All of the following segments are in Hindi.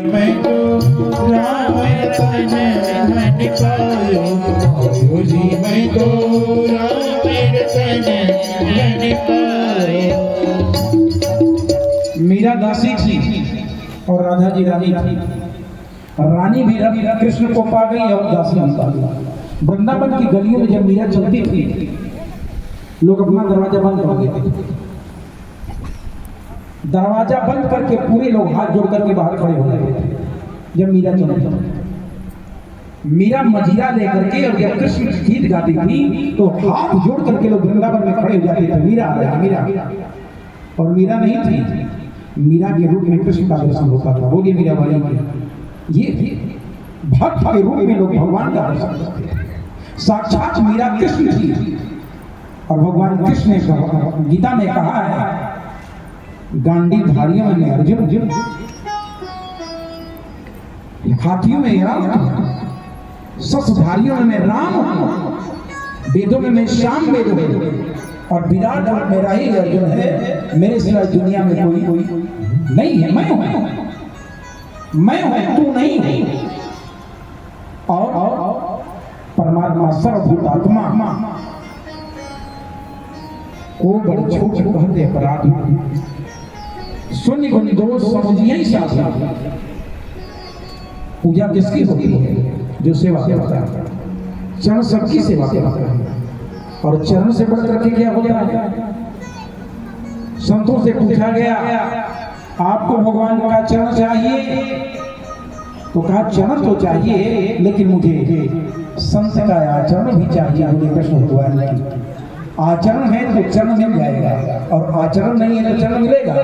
मैं तो राम रतन धन पायो, पायो जी मैं तो राम रतन धन पायो। मीरा दासी थी और राधा जी रानी थी। रानी भी कृष्ण को पा गई और दासी भी पा गई। वृंदावन की गलियों में जब मीरा चलती थी, लोग अपना दरवाजा बंद कर देते थे। दरवाजा बंद करके पूरे लोग हाथ जोड़ करके बाहर खड़े हो जाते थे जब मीरा चलती थी। मीरा मजीरा लेकर के और जब कृष्ण गीत गाती थी तो हाथ जोड़ करके लोग वृंदावन में खड़े हो जाते थे, मीरा आ रहा, मीरा। और मीरा नहीं थी, मीरा के रूप में कृष्ण का दर्शन होता था। बोलिए मीरा वाली, ये भक्त के रूप में लोग भगवान का दर्शन करते थे। साक्षात मीरा कृष्ण थी। और भगवान कृष्ण ने गीता में कहा है, गांडीवधारियों में अर्जुन, हाथियों में राम, शस्त्रधारियों में राम, वेदों में मैं श्याम वेद हूं और विराट रूप मेरा ही अर्जुन है। मेरे सिवा दुनिया में कोई नहीं है, मैं हूं, तू नहीं है। और परमात्मा सर्वभूतात्मा को बड़े छोटे कहते अपराध शून्य गुण दोष समझिए ही साथ। पूजा किसकी होती है? जो सेवा करता है। चरण सबकी सेवा करता है। और चरण से बढ़ करके क्या होता है? संतों से पूछा गया, आपको भगवान का चरण चाहिए? तो कहा चरण तो चाहिए, लेकिन मुझे संत का आचरण भी चाहिए। मुझे कृष्ण भगवान की आचरण है तो चरण मिल जाएगा, और आचरण नहीं है तो चरण मिलेगा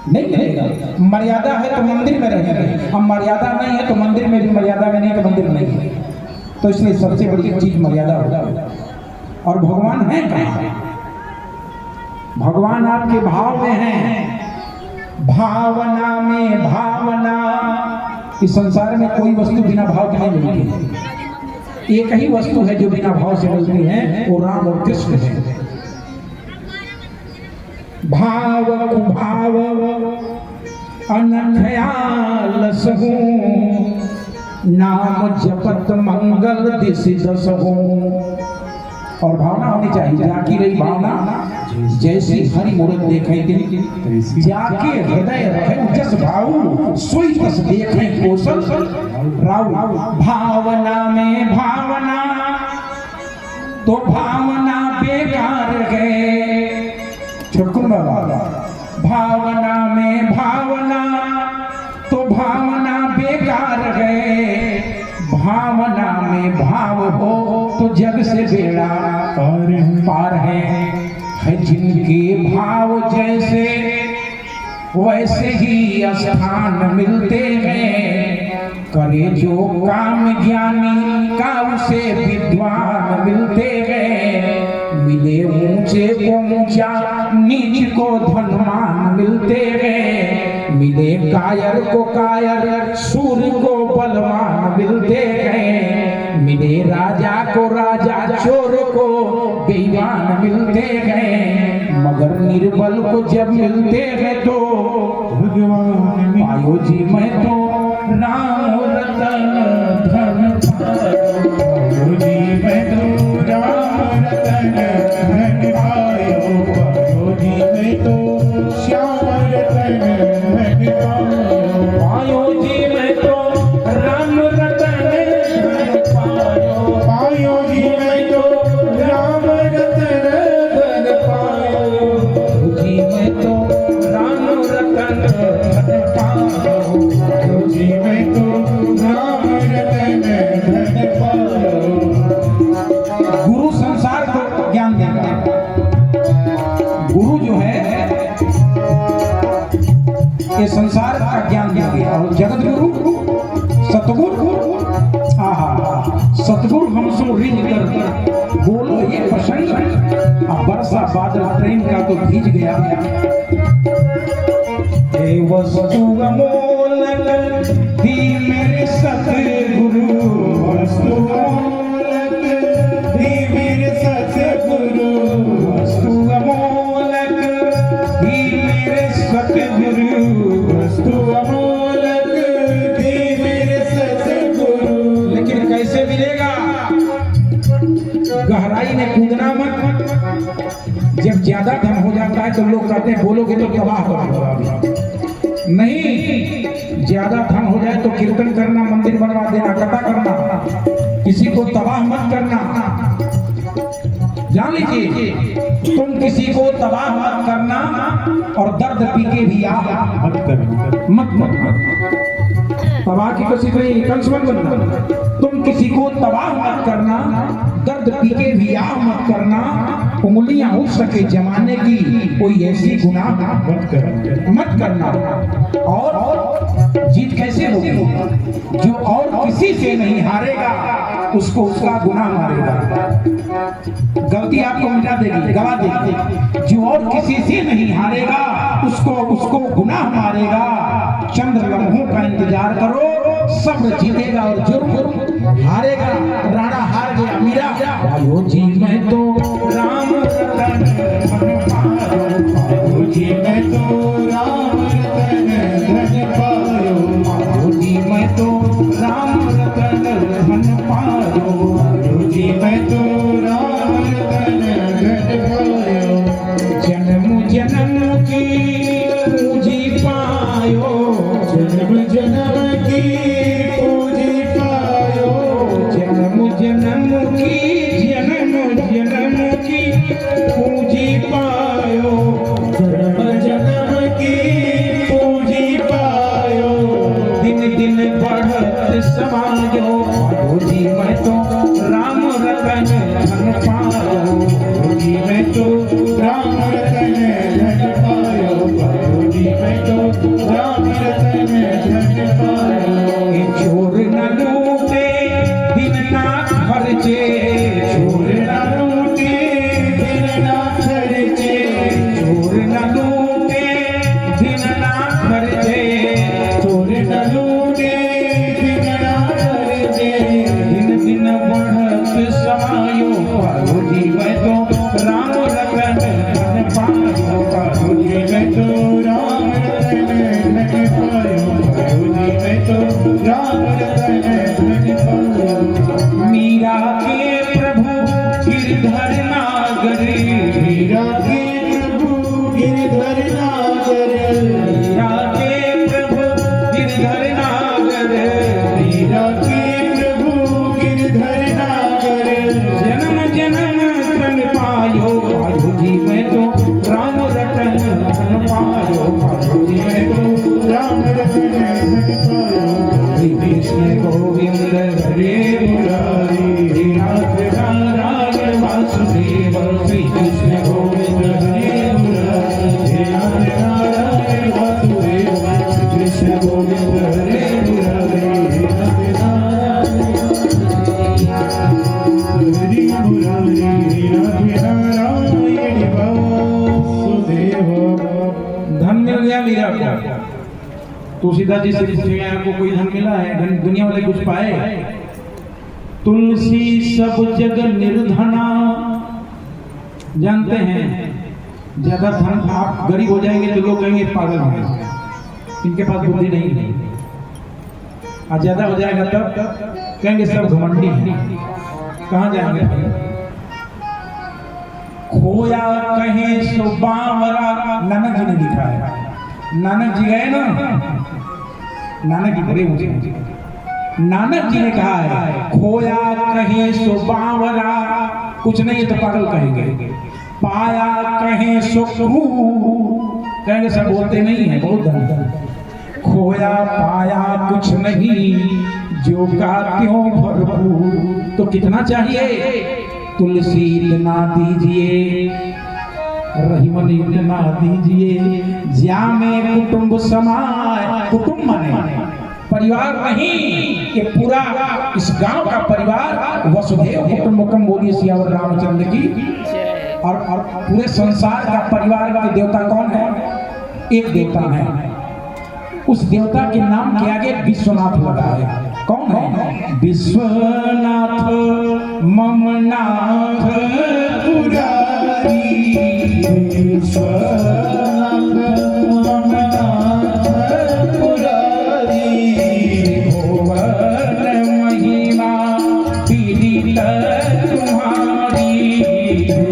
नहीं मिलेगा। मर्यादा है तो मंदिर में रहेंगे, अब मर्यादा नहीं है तो मंदिर में भी मर्यादा में नहीं तो मंदिर नहीं है। तो इसलिए सबसे बड़ी चीज मर्यादा होगा। और भगवान है कहाँ? भगवान आपके भाव में है। भावना में भावना। इस संसार में कोई वस्तु बिना भाव के नहीं मिलती है। एक ही वस्तु है जो बिना भाव से मिलती है, वो राम और कृष्ण है। भाव कुभाव अनख्याल सहू, नाम जपत मंगल दिशि दसहू। और भावना होनी चाहिए, जाकी रही भावना जैसी हरि मूरत देखे दिन, जाके हृदय रखे जस भाव, सोई तस देखे कौशल राव। भावना में भावना तो भावना बेकार है। चुटकुल बाबा, भावना में भावना तो भावना बेकार है। भावना में भाव हो तो जग से बेड़ा पार है। जिनके भाव जैसे वैसे ही स्थान मिलते हैं। करे जो काम ज्ञानी का उसे विद्वान मिलते हैं। मिले ऊंचे को ऊंचा, नीच को धनवान मिलते हैं। मिले कायर को कायर, सूर्य को बलवान मिलते हैं। मिले राजा को राजा, चोर को बेईमान मिलते हैं। मगर निर्बल को जब मिलते हैं तो पायो जी मैं तो राम रतन धन पायो जी मैं तो राम रतन धन पायो। पायो जी मैं तो श्याम रतन धन पायो। पायो जी मैं तो राम रतन धन पायो। पायो जी मैं तो राम रतन धन पायो। जी मैं तो राम रतन धन पायो। जी मैं तो राम रतन धन पायो। गुरु संसार को ज्ञान देगा। गुरु जो है ये संसार का ज्ञान देगा। और जगत गुरु सतगुरु, सतगुरु हमसो रिझ कर बोलो ये प्रसंग। वर्षा बादल प्रेम का तो भीज गया। हे वस्तु अमोलक ही मेरे सतगुरु। वस्तु अमोलक ही मेरे सतगुरु। वस्तु अमोलक ही मेरे सतगुरु। वस्तु अमोलक है तो लोग कहते हैं बोलोगे तो तबाह कर दोगे। नहीं, ज्यादा धन हो जाए तो कीर्तन करना, मंदिर बनवा देना, कथा करना, किसी को तबाह मत करना। जान लीजिए, तुम किसी को तबाह मत करना और दर्द पी के भी मत करना, मत तबाह की कोशिश नहीं, कंस मत बनना। तुम किसी को तबाह मत करना, दर्द पी के भी मत करना, उंगलियां उठ सके जमाने की कोई ऐसी गुनाह मत करना। और जीत कैसे होगी? जो और किसी से नहीं हारेगा उसको उसका गुनाह मारेगा, गलती आपको मिटा देगी, गवा देगी। जो और किसी से नहीं हारेगा उसको गुनाह मारेगा। चंद लम्हों का इंतजार करो, सब्र जीतेगा और जुर्म हारेगा। राणा हार गया, मीरा आयो जी मैं तो राम रतन धन पायो, आयो जी मैं तो राम रतन धन पायो, आयो जी मैं तो राम रतन धन पायो, आयो जी मैं तो राम रतन धन पायो। जन्म जन्म की पूंजी पायो, जन्म जन्म की पूंजी पायो, जन्म जन्म की पूंजी पायो, जन्म जन्म की पूंजी पायो। दिन दिन बढ़त समायो, आयो जी मैं तो राम रतन धन पायो, जी मैं तो राम रतन धन पायो, आयो जी मैं तो राम रतन धन पायो। ये चोर न लूटे दिन ना खर्चे, चोर न लूटे दिन ना खर्चे, चोर न लूटे दिन ना खर्चे, चोर न लूटे दिन ना खर्चे। दिन दिन बढ़त समायो, आयो जी मैं तो राम रतन धन पायो, आयो जी मैं तो राम रतन धन पायो, आयो जी मैं तो राम रतन धन पायो। मीरा के प्रभु गिरधर नागर, मीरा के प्रभु गिरधर नागर, मीरा के प्रभु गिरधर नागर, मीरा के प्रभु गिरधर नागर। जन्म जन्म धन पायो, आयो जी मैं तो राम रतन धन पायो, आयो जी मैं तो राम रतन धन पायो। हरे कृष्ण गोविंद हरे मुरारी, नाथ नारायण वासुदेव, श्री कृष्ण गोविंद हरे मुरारी, नाथ नारायण वासुदेव, श्री कृष्ण गोविंद हरे मुरारी, नाथ नारायण हरे मुरारी, नाथ नारायण वासुदेव। धन मिल गया मीरा को। तुलसीदास जी से पूछेंगे आपको कोई धन मिला है? दुनिया वाले कुछ पाए? तुलसी सब जग निर्धना। जानते हैं ज्यादा धन आप गरीब हो जाएंगे तो लोग कहेंगे पागल हैं, इनके पास बुद्धि नहीं है। और ज्यादा हो जाएगा तब कहेंगे सब घमंडी हैं। कहाँ जाएंगे भाई? खोया कहे सो बावरा, नानक जी ने लिखा है। नानक जी गए ना, नानक जी बड़े ऊंचे, नानक जी ने कहा है खोया कहे सो बावरा, कुछ नहीं तो पागल कहेंगे। पाया कहे सो क्रूर, कहेंगे सब बोलते नहीं है, बहुत धन। खोया पाया कुछ नहीं, जो का त्यों भरपूर। तो कितना चाहिए? तुलसी इतना दीजिए, रहीमन इतना दीजिए, ज्या में कुटुंब समाय। कुटुंब माने परिवार नहीं, ये पूरा इस गांव का परिवार वसुधैव कुटुंबकम बोलिए सियावर रामचंद्र की। और पूरे संसार का परिवार के देवता कौन है? एक देवता है, उस देवता के नाम के आगे विश्वनाथ लगा है। कौन है? विश्वनाथ ममनाथ पुरारी, विश्वनाथ ममनाथ पुरारी। भुवन महिमा पीड़ित तुम्हारी,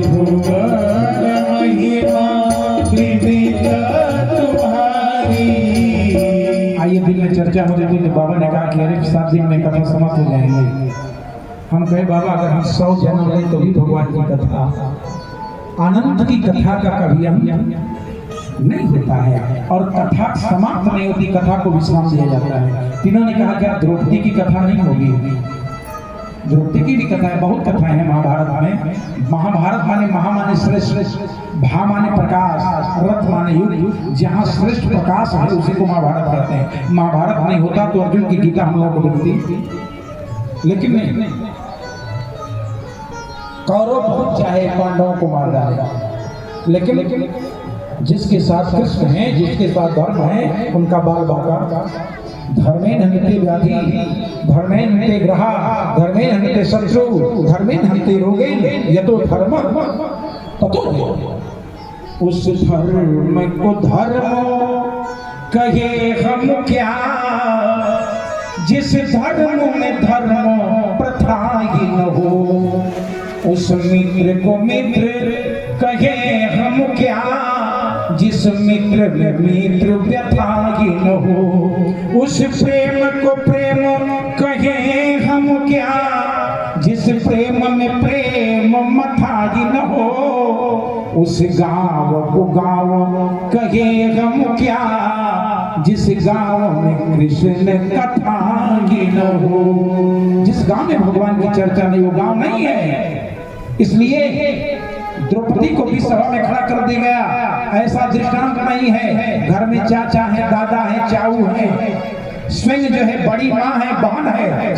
भुवन महिमा आइए दिन में चर्चा हो रही थी तो बाबा ने कहा कि अरे 7 दिन में कथा समाप्त हो जाएंगे। हम कहे बाबा अगर हम 100 जन्म लें तो भी भगवान की कथा, अनंत की कथा का कभी अंत नहीं होता है और कथा समाप्त नहीं होती, कथा को विश्राम दिया जाता है। तीनों ने कहा क्या द्रौपदी की कथा नहीं होगी? द्रौपदी की भी कथा है, बहुत कथाएं हैं महाभारत में। महाभारत माने महा माने श्रेष्ठ, भा माने प्रकाश, रथ माने युग। जहाँ श्रेष्ठ प्रकाश है उसी को महाभारत कहते हैं। महाभारत नहीं होता तो अर्जुन की गीता हम लोगों को मिलती, लेकिन नहीं। कौरव बहुत चाहे पांडवों को मार डालेगा, लेकिन जिसके साथ कृष्ण है, जिसके साथ धर्म है, उनका बाल बाका धर्मेण हन्ते व्याधि, धर्मेण हन्ते ग्रहा, धर्मेण हन्ते शत्रु, धर्मेण हन्ते रोगेण, यतो धर्म ततो जयः। उस धर्म को धर्म कहे हम क्या, जिस धर्म में धर्म प्रथा ही न हो। उस मित्र को मित्र कहे हम क्या, जिस मित्र में मित्र व्यथा ही न हो। उस प्रेम को प्रेम कहे हम क्या, जिस प्रेम में प्रेम मथा ही न हो। उस गाँव को गाँव कहे हम क्या, जिस गाँव में कृष्ण कथा ही न हो। जिस गाँव में भगवान की चर्चा नहीं वो गाँव नहीं है। इसलिए द्रौपदी को भी सभा में खड़ा कर दिया गया। ऐसा दृष्टांत नहीं है, घर में चाचा है, दादा है, चाऊ है, स्वयं जो है बड़ी माँ है, बहन है।